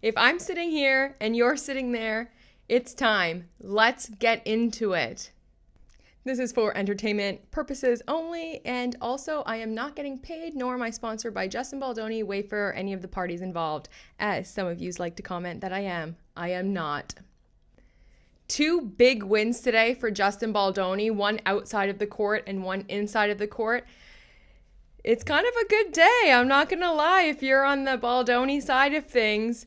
If I'm sitting here and you're sitting there, it's time. Let's get into it. This is for entertainment purposes only, and also I am not getting paid, nor am I sponsored by Justin Baldoni, Wayfair, or any of the parties involved, as some of you like to comment that I am. I am not. Two big wins today for Justin Baldoni, one outside of the court and one inside of the court. It's kind of a good day, I'm not going to lie, if you're on the Baldoni side of things.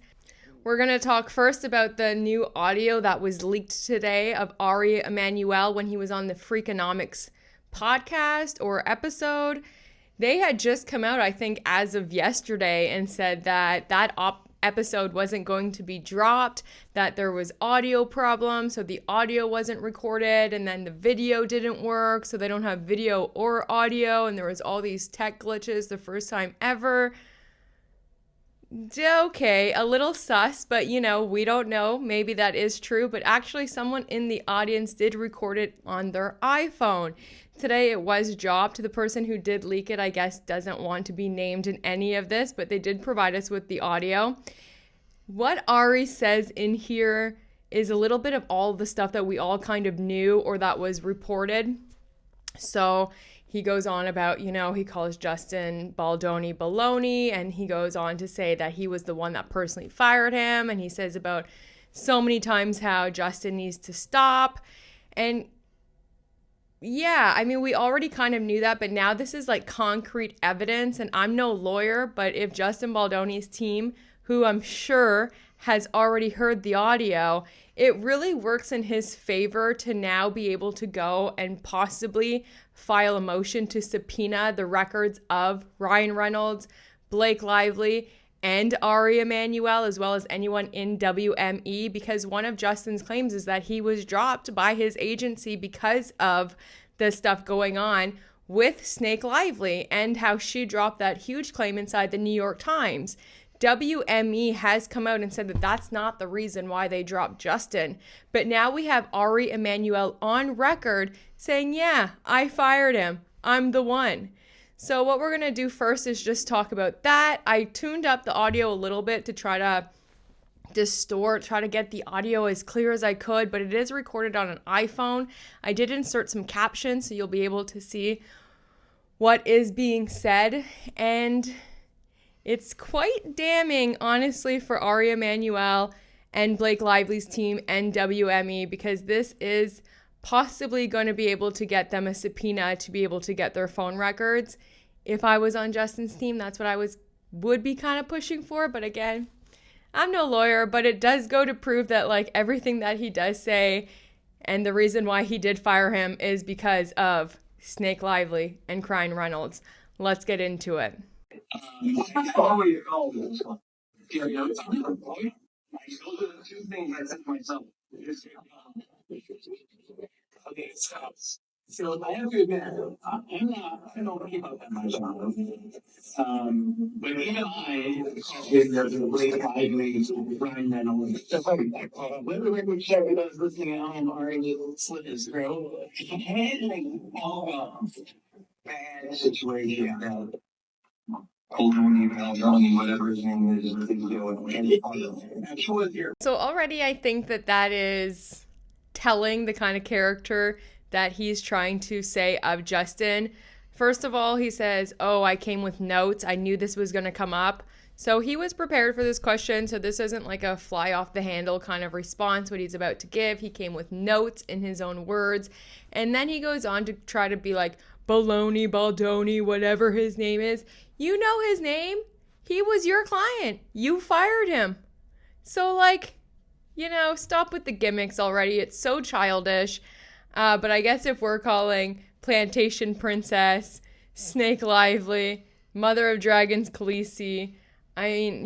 We're going to talk first about the new audio that was leaked today of Ari Emmanuel when he was on the Freakonomics podcast or episode. They had just come out, I think, as of yesterday and said that episode wasn't going to be dropped, that there was audio problems, so the audio wasn't recorded, and then the video didn't work, so they don't have video or audio, and there was all these tech glitches the first time ever. Okay, a little sus, but we don't know. Maybe that is true, but actually someone in the audience did record it on their iPhone. Today it was dropped. The person who did leak it, I guess, doesn't want to be named in any of this, but they did provide us with the audio. What Ari says in here is a little bit of all the stuff that we all kind of knew or that was reported. So he goes on about, he calls Justin Baldoni baloney, and he goes on to say that he was the one that personally fired him, and he says about so many times how Justin needs to stop. And yeah, I mean, we already kind of knew that, but now this is like concrete evidence, and I'm no lawyer, but if Justin Baldoni's team, who I'm sure has already heard the audio, it really works in his favor to now be able to go and possibly file a motion to subpoena the records of Ryan Reynolds, Blake Lively, and Ari Emmanuel, as well as anyone in WME, because one of Justin's claims is that he was dropped by his agency because of the stuff going on with Snake Lively and how she dropped that huge claim inside the New York Times. WME has come out and said that that's not the reason why they dropped Justin. But now we have Ari Emmanuel on record saying, yeah, I fired him. I'm the one. So what we're going to do first is just talk about that. I tuned up the audio a little bit to try to try to get the audio as clear as I could, but it is recorded on an iPhone. I did insert some captions so you'll be able to see what is being said, and it's quite damning, honestly, for Ari Emmanuel and Blake Lively's team and WME, because this is possibly going to be able to get them a subpoena to be able to get their phone records. If I was on Justin's team, that's what I would be kind of pushing for. But again, I'm no lawyer, but it does go to prove that like everything that he does say and the reason why he did fire him is because of Snake Lively and Ryan Reynolds. Let's get into it. Oh, you called this one. Yeah, it's a real point. Those are the two things I said to myself. Okay, so I have to admit, I don't keep up that much on but even I, in the late 5 Ryan Reynolds, whether we would check it, I was listening at home, already slit his throat. He had like all bad situation that whatever his name is doing. So already I think that is telling the kind of character that he's trying to say of Justin. First of all, he says, I came with notes. I knew this was going to come up. So he was prepared for this question. So this isn't like a fly off the handle kind of response, what he's about to give. He came with notes in his own words. And then he goes on to try to be like, Baloney, Baldoni, whatever his name is. You know his name. He was your client. You fired him. So stop with the gimmicks already. It's so childish. But I guess if we're calling Plantation Princess, Snake Lively, Mother of Dragons Khaleesi, I mean,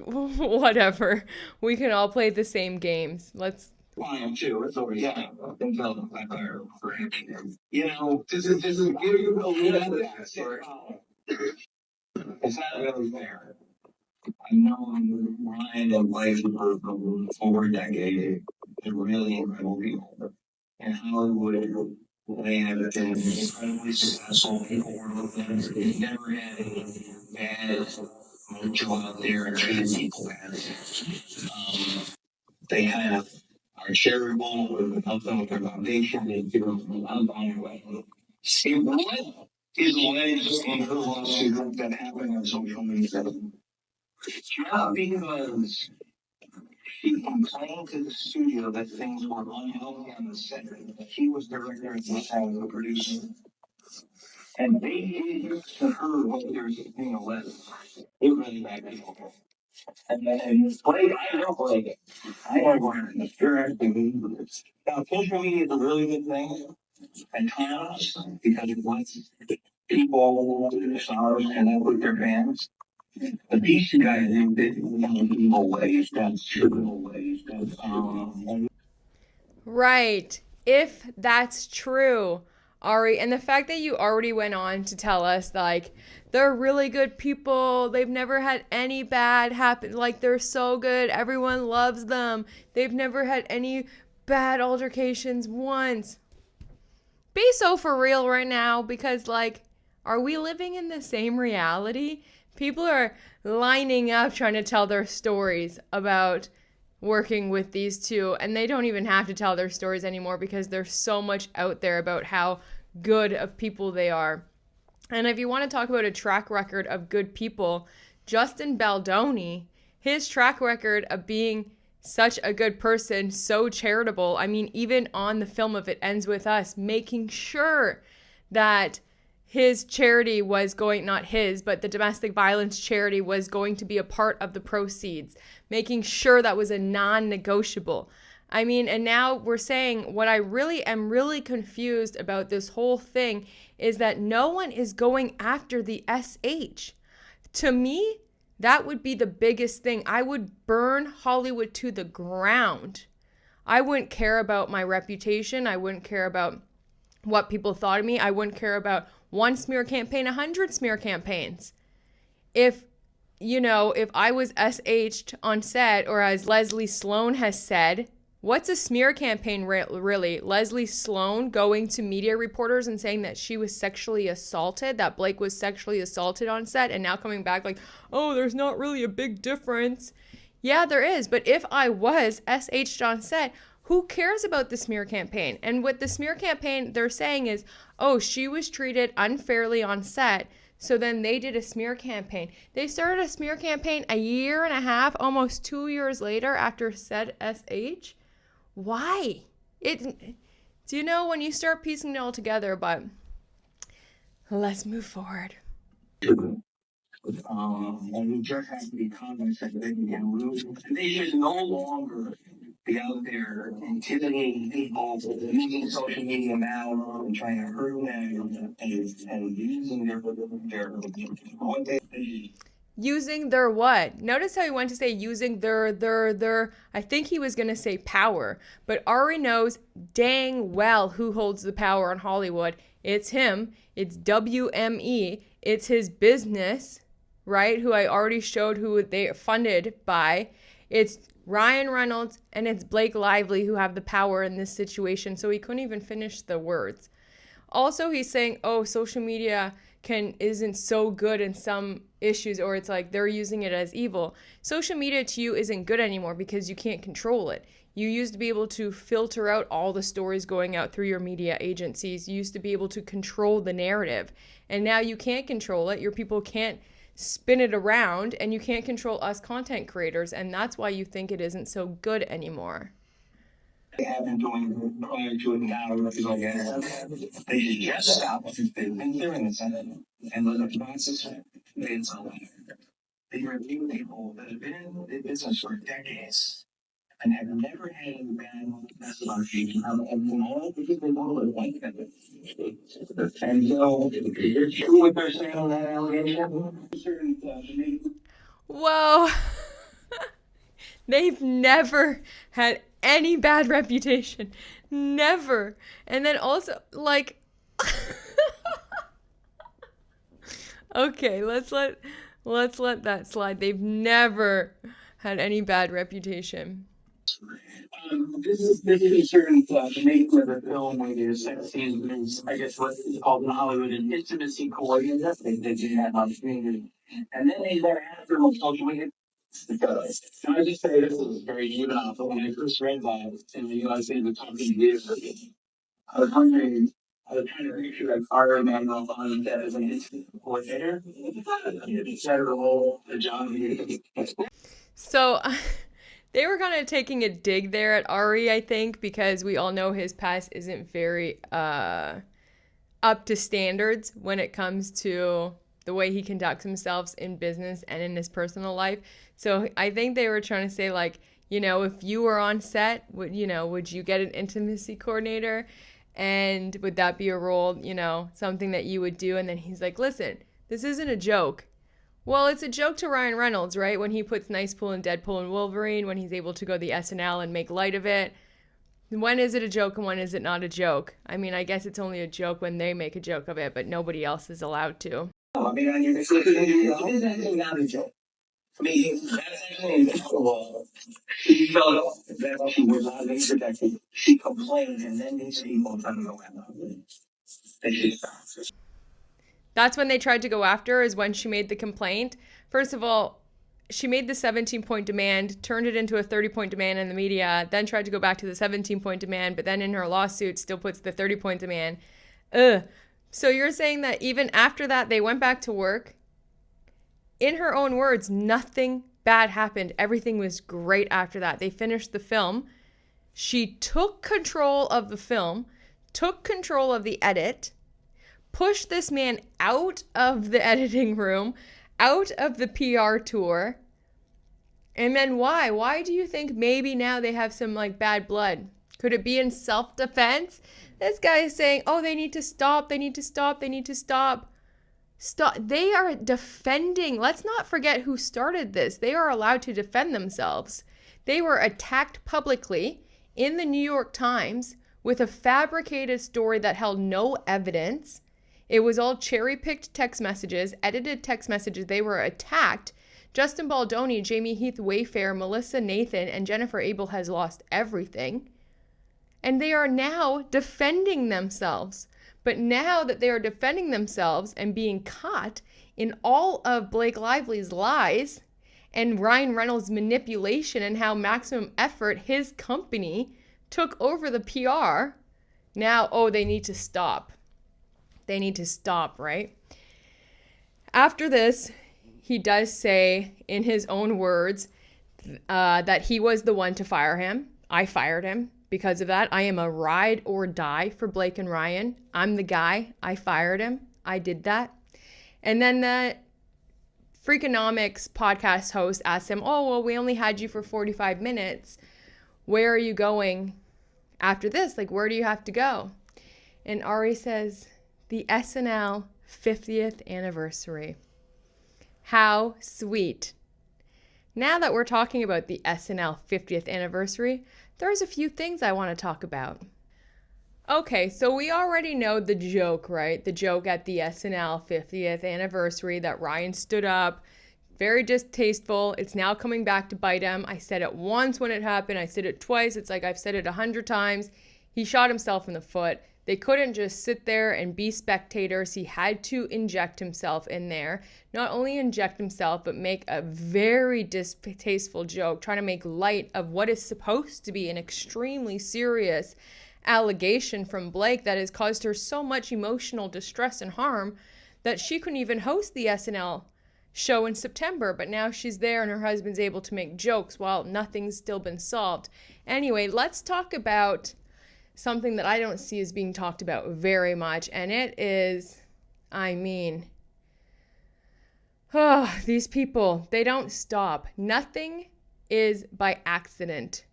whatever. We can all play the same games. Let's. Fine, too. It's already happened. Does it give you a little bit of that? It's not really fair. I know Ryan and Blake were from 4 decades. They're really incredible people. And Hollywood, they have been incredibly successful people work with them. They've never had any bad go out there and treat people as they have are charitable or help them with their foundation and give them a long way. See, what is alleged in her lawsuit that happened on social media? Not because she complained to the studio that things were unhealthy on the set. She was director at the time, the producer. And they did to her what they're being alleged. It really bad people. And Blake, I don't like it. I don't want to sure now social media is a really good thing at times because it lets people, stars, connect with their fans. But these two guys did it in evil ways. That's true ways. Right. If that's true, Ari, and the fact that you already went on to tell us, like, they're really good people, they've never had any bad happen, like, they're so good, everyone loves them, they've never had any bad altercations once. Be so for real right now, because, like, are we living in the same reality? People are lining up trying to tell their stories about working with these two, and they don't even have to tell their stories anymore because there's so much out there about how good of people they are. And if you want to talk about a track record of good people, Justin Baldoni, his track record of being such a good person, so charitable. I mean, even on the film If It Ends With Us, making sure that his charity was going, not his, but the domestic violence charity was going to be a part of the proceeds, making sure that was a non-negotiable. I mean, and now we're saying what I really am really confused about this whole thing is that no one is going after the SH. To me, that would be the biggest thing. I would burn Hollywood to the ground. I wouldn't care about my reputation. I wouldn't care about what people thought of me. I wouldn't care about one smear campaign, 100 smear campaigns. If I was SH'd on set, or as Leslie Sloan has said, what's a smear campaign really? Leslie Sloan going to media reporters and saying that she was sexually assaulted, that Blake was sexually assaulted on set, and now coming back like, oh, there's not really a big difference. Yeah, there is. But if I was SH'd on set, who cares about the smear campaign? And what the smear campaign they're saying is, oh, she was treated unfairly on set, so then they did a smear campaign. They started a smear campaign a year and a half, almost 2 years later after said SH. Why? Do you know when you start piecing it all together? But let's move forward. And we just have to be cognizant that they can lose. They should no longer be out there intimidating people, using social media now and trying to hurt them and using their what they Using their what? Notice how he went to say using their, I think he was going to say power. But Ari knows dang well who holds the power in Hollywood. It's him. It's WME. It's his business, right? Who I already showed who they funded by. It's Ryan Reynolds and it's Blake Lively who have the power in this situation. So he couldn't even finish the words. Also, he's saying, oh, social media isn't so good in some issues, or it's like they're using it as evil. Social media to you isn't good anymore because you can't control it. You used to be able to filter out all the stories going out through your media agencies. You used to be able to control the narrative. And now you can't control it. Your people can't spin it around, and you can't control us content creators. And that's why you think it isn't so good anymore. They have been doing prior to it now, like they should just stop what they've been doing the Senate and let the process it's they review people that have been in business for decades and have never had any bad methodology and all because they don't like them. And so it's true what they're saying on that allegation. Whoa. They've never had any bad reputation. Never. And then also, like, okay, let's let that slide. They've never had any bad reputation. This is certain the making of the film when there's sex scenes is I guess what is called in Hollywood an intimacy coordinator. They do have on screen And then they thereafter will tell you because can I just say this is very even off. When I first read that in the US in the company years, I was wondering, I was trying to picture like Ari Emmanuel on that as an instant coordinator. Instead of the whole the job. So they were kind of taking a dig there at Ari, I think, because we all know his past isn't very up to standards when it comes to the way he conducts himself in business and in his personal life. So I think they were trying to say, like, you know, if you were on set, would you get an intimacy coordinator? And would that be a role, something that you would do? And then he's like, listen, this isn't a joke. Well, it's a joke to Ryan Reynolds, right? When he puts Nicepool and Deadpool and Wolverine, when he's able to go the SNL and make light of it. When is it a joke and when is it not a joke? I mean, I guess it's only a joke when they make a joke of it, but nobody else is allowed to. I mean, it's actually not a joke. I mean, that's actually she felt that she was not protected. She complained, and then these people tried to go after her. That's when they tried to go after her, is when she made the complaint. First of all, she made the 17-point demand, turned it into a 30-point demand in the media, then tried to go back to the 17-point demand, but then in her lawsuit still puts the 30-point demand. Ugh. So you're saying that even after that, they went back to work? In her own words, nothing bad happened. Everything was great after that. They finished the film. She took control of the film, took control of the edit, pushed this man out of the editing room, out of the PR tour. And then why? Why do you think maybe now they have some like bad blood? Could it be in self-defense? This guy is saying, oh, they need to stop, they need to stop, they need to stop. Stop. They are defending. Let's not forget who started this. They are allowed to defend themselves. They were attacked publicly in the New York Times with a fabricated story that held no evidence. It was all cherry-picked text messages, edited text messages. They were attacked. Justin Baldoni, Jamie Heath Wayfair, Melissa Nathan, and Jennifer Abel has lost everything. And they are now defending themselves. But now that they are defending themselves and being caught in all of Blake Lively's lies and Ryan Reynolds' manipulation and how Maximum Effort, his company, took over the PR, now, oh, they need to stop. They need to stop, right? After this, he does say in his own words that he was the one to fire him. I fired him. Because of that, I am a ride or die for Blake and Ryan. I'm the guy. I fired him. I did that. And then the Freakonomics podcast host asked him, oh, well, we only had you for 45 minutes. Where are you going after this? Like, where do you have to go? And Ari says, the SNL 50th anniversary. How sweet. Now that we're talking about the SNL 50th anniversary, there's a few things I want to talk about. Okay, so we already know the joke, right? The joke at the SNL 50th anniversary that Ryan stood up. Very distasteful. It's now coming back to bite him. I said it once when it happened. I said it twice. It's like I've said it 100 times. He shot himself in the foot. They couldn't just sit there and be spectators. He had to inject himself in there. Not only inject himself, but make a very distasteful joke, trying to make light of what is supposed to be an extremely serious allegation from Blake that has caused her so much emotional distress and harm that she couldn't even host the SNL show in September. But now she's there and her husband's able to make jokes while nothing's still been solved. Anyway, let's talk about something that I don't see as being talked about very much, and it is, these people, they don't stop. Nothing is by accident.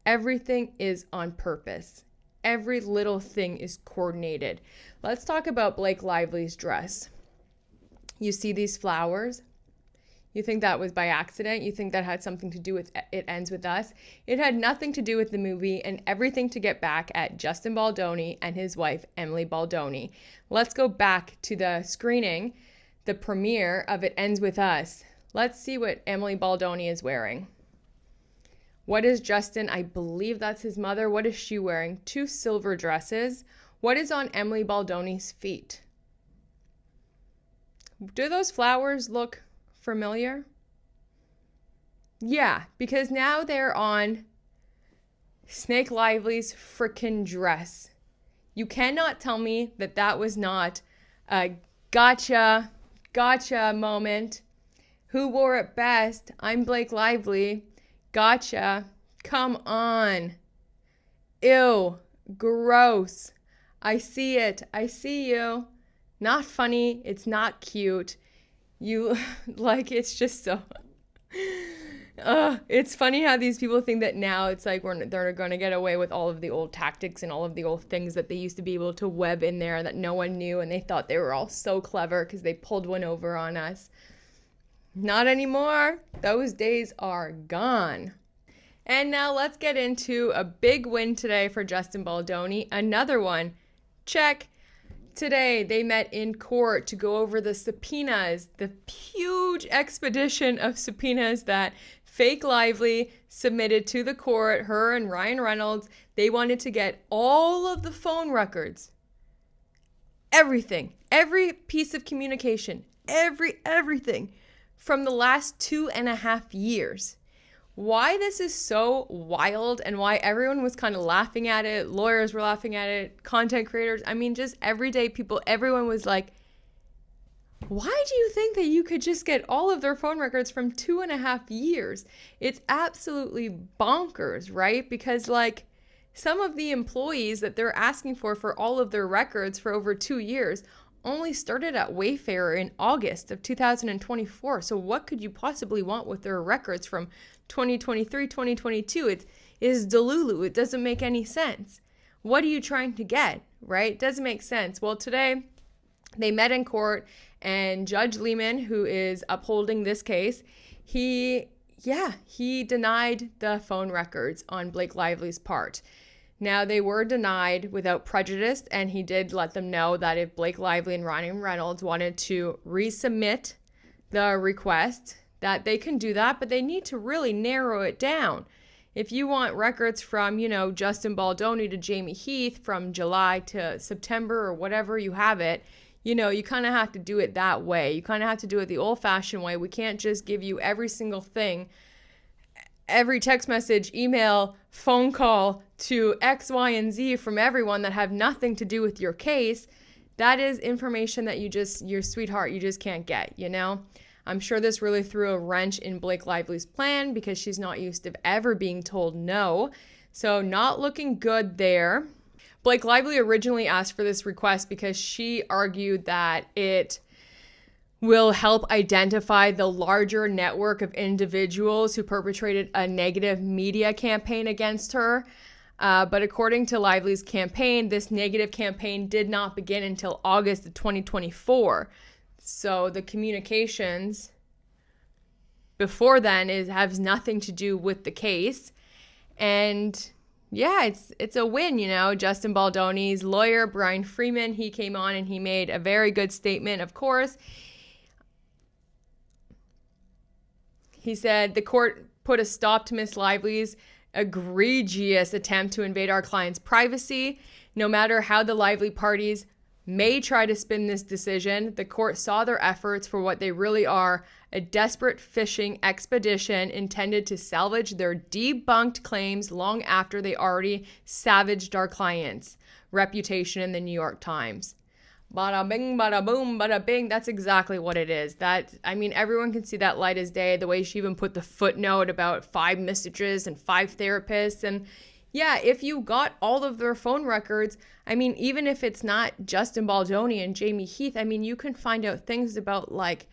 Everything is on purpose. Every little thing is coordinated. Let's talk about Blake Lively's dress. You see these flowers? You think that was by accident? You think that had something to do with It Ends With Us? It had nothing to do with the movie and everything to get back at Justin Baldoni and his wife, Emily Baldoni. Let's go back to the screening, the premiere of It Ends With Us. Let's see what Emily Baldoni is wearing. What is Justin? I believe that's his mother. What is she wearing? 2 silver dresses. What is on Emily Baldoni's feet? Do those flowers look familiar? Yeah, because now they're on Snake Lively's frickin' dress. You cannot tell me that that was not a gotcha moment. Who wore it best? I'm Blake Lively. Gotcha. Come on. Ew. Gross. I see it. I see you. Not funny. It's not cute. You, like, it's just so... It's funny how these people think that now it's like they're going to get away with all of the old tactics and all of the old things that they used to be able to web in there that no one knew, and they thought they were all so clever because they pulled one over on us. Not anymore. Those days are gone. And now let's get into a big win today for Justin Baldoni. Another one. Check. Today, they met in court to go over the subpoenas, the huge expedition of subpoenas that Fake Lively submitted to the court, her and Ryan Reynolds. They wanted to get all of the phone records, everything, every piece of communication, everything from the last 2.5 years. Why this is so wild and why everyone was kind of laughing at it, lawyers were laughing at it, content creators, I mean, just everyday people, everyone was like, why do you think that you could just get all of their phone records from 2.5 years? It's absolutely bonkers, right? Because like some of the employees that they're asking for all of their records for over 2 years only started at Wayfair in August of 2024. So what could you possibly want with their records from 2023, 2022? It is Delulu. It doesn't make any sense. What are you trying to get, right? It doesn't make sense. Well, today they met in court, and Judge Lehman, who is upholding this case, he denied the phone records on Blake Lively's part. Now, they were denied without prejudice, and he did let them know that if Blake Lively and Ryan Reynolds wanted to resubmit the request, that they can do that, but they need to really narrow it down. If you want records from, Justin Baldoni to Jamie Heath from July to September or whatever you have it, you kind of have to do it that way. You kind of have to do it the old-fashioned way. We can't just give you every single thing, every text message, email, phone call to X, Y, and Z from everyone that have nothing to do with your case. That is information that your sweetheart, you just can't get, I'm sure this really threw a wrench in Blake Lively's plan because she's not used to ever being told no. So not looking good there. Blake Lively originally asked for this request because she argued that it will help identify the larger network of individuals who perpetrated a negative media campaign against her. But according to Lively's campaign, this negative campaign did not begin until August of 2024. So the communications before then has nothing to do with the case. And yeah, it's a win, Justin Baldoni's lawyer, Brian Freeman, he came on and he made a very good statement, of course. He said, the court put a stop to Miss Lively's egregious attempt to invade our client's privacy. No matter how the Lively parties may try to spin this decision, the court saw their efforts for what they really are, a desperate fishing expedition intended to salvage their debunked claims long after they already savaged our client's reputation in the New York Times. Bada bing, bada boom, bada bing. That's exactly what it is. Everyone can see that light as day. The way she even put the footnote about 5 messages and 5 therapists. And yeah, if you got all of their phone records, even if it's not Justin Baldoni and Jamie Heath, you can find out things about like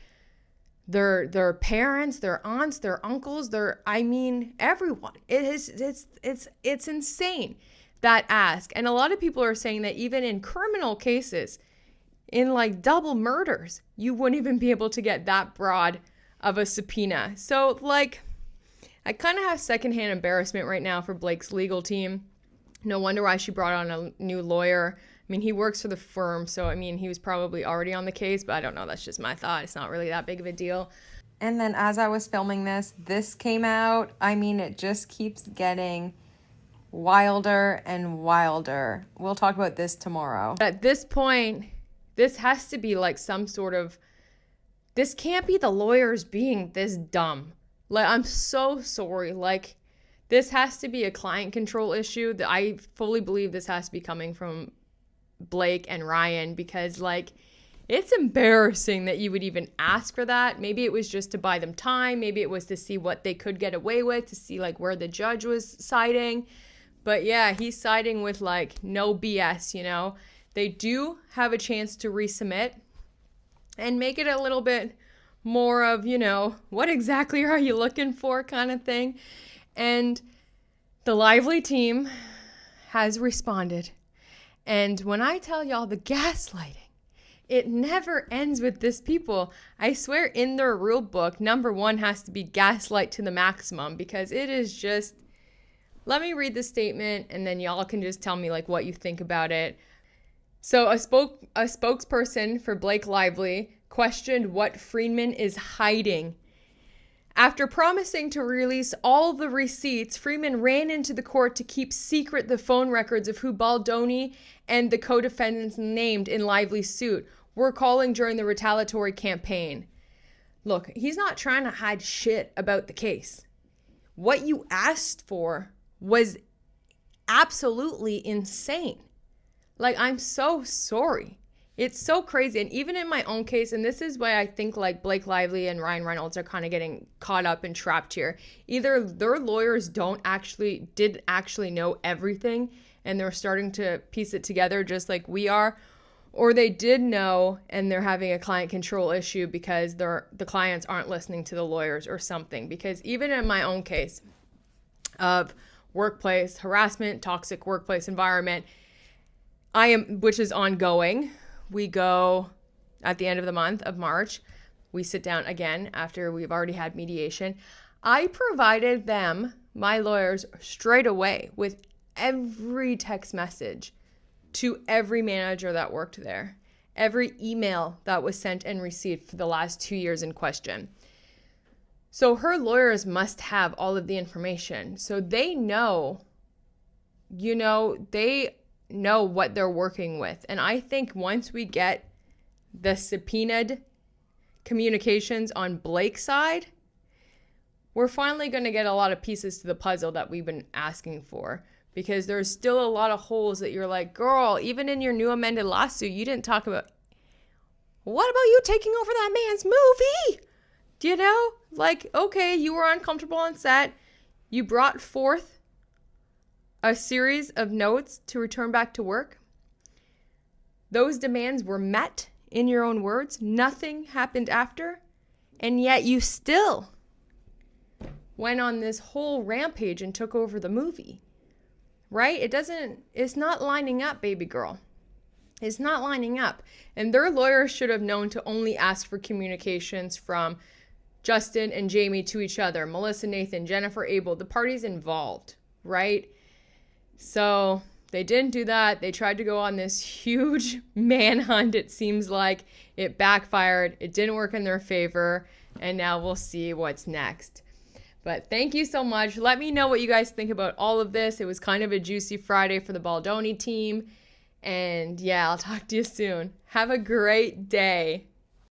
their parents, their aunts, their uncles, everyone. It's insane, that ask. And a lot of people are saying that even in criminal cases, in like double murders, you wouldn't even be able to get that broad of a subpoena. So like, I kind of have secondhand embarrassment right now for Blake's legal team. No wonder why she brought on a new lawyer. He works for the firm, so he was probably already on the case, but I don't know. That's just my thought. It's not really that big of a deal. And then as I was filming this came out. It just keeps getting wilder and wilder. We'll talk about this tomorrow. At this point, this has to be like some sort of this can't be the lawyers being this dumb. Like, I'm so sorry. Like, this has to be a client control issue. That I fully believe this has to be coming from Blake and Ryan, because like, it's embarrassing that you would even ask for that. Maybe it was just to buy them time. Maybe it was to see what they could get away with, to see like where the judge was siding. But yeah, he's siding with like no BS, you know. They do have a chance to resubmit and make it a little bit more of, you know, what exactly are you looking for kind of thing. And the Lively team has responded. And when I tell y'all the gaslighting, it never ends with this people. I swear in their rule book, number 1 has to be gaslight to the maximum, because it is just, let me read the statement and then y'all can just tell me like what you think about it. So a spokesperson for Blake Lively questioned what Friedman is hiding. After promising to release all the receipts, Friedman ran into the court to keep secret the phone records of who Baldoni and the co-defendants named in Lively's suit were calling during the retaliatory campaign. Look, he's not trying to hide shit about the case. What you asked for was absolutely insane. Like, I'm so sorry. It's so crazy. And even in my own case, and this is why I think like Blake Lively and Ryan Reynolds are kind of getting caught up and trapped here. Either their lawyers did actually know everything and they're starting to piece it together just like we are, or they did know and they're having a client control issue because the clients aren't listening to the lawyers or something. Because even in my own case of workplace harassment, toxic workplace environment, which is ongoing. We go at the end of the month of March. We sit down again after we've already had mediation. I provided them, my lawyers, straight away with every text message to every manager that worked there, every email that was sent and received for the last 2 years in question. So her lawyers must have all of the information. So they know, they know what they're working with. And I think once we get the subpoenaed communications on Blake's side, we're finally going to get a lot of pieces to the puzzle that we've been asking for. Because there's still a lot of holes that you're like, girl, even in your new amended lawsuit, you didn't talk about, what about you taking over that man's movie? Like, okay, you were uncomfortable on set. You brought forth a series of notes to return back to work. Those demands were met in your own words. Nothing happened after. And yet you still went on this whole rampage and took over the movie. Right? It's not lining up, baby girl. It's not lining up. And their lawyers should have known to only ask for communications from Justin and Jamie to each other, Melissa, Nathan, Jennifer, Abel, the parties involved, right? So they didn't do that. They tried to go on this huge manhunt. It seems like it backfired. It didn't work in their favor. And now we'll see what's next. But thank you so much. Let me know what you guys think about all of this. It was kind of a juicy Friday for the Baldoni team. And yeah, I'll talk to you soon. Have a great day.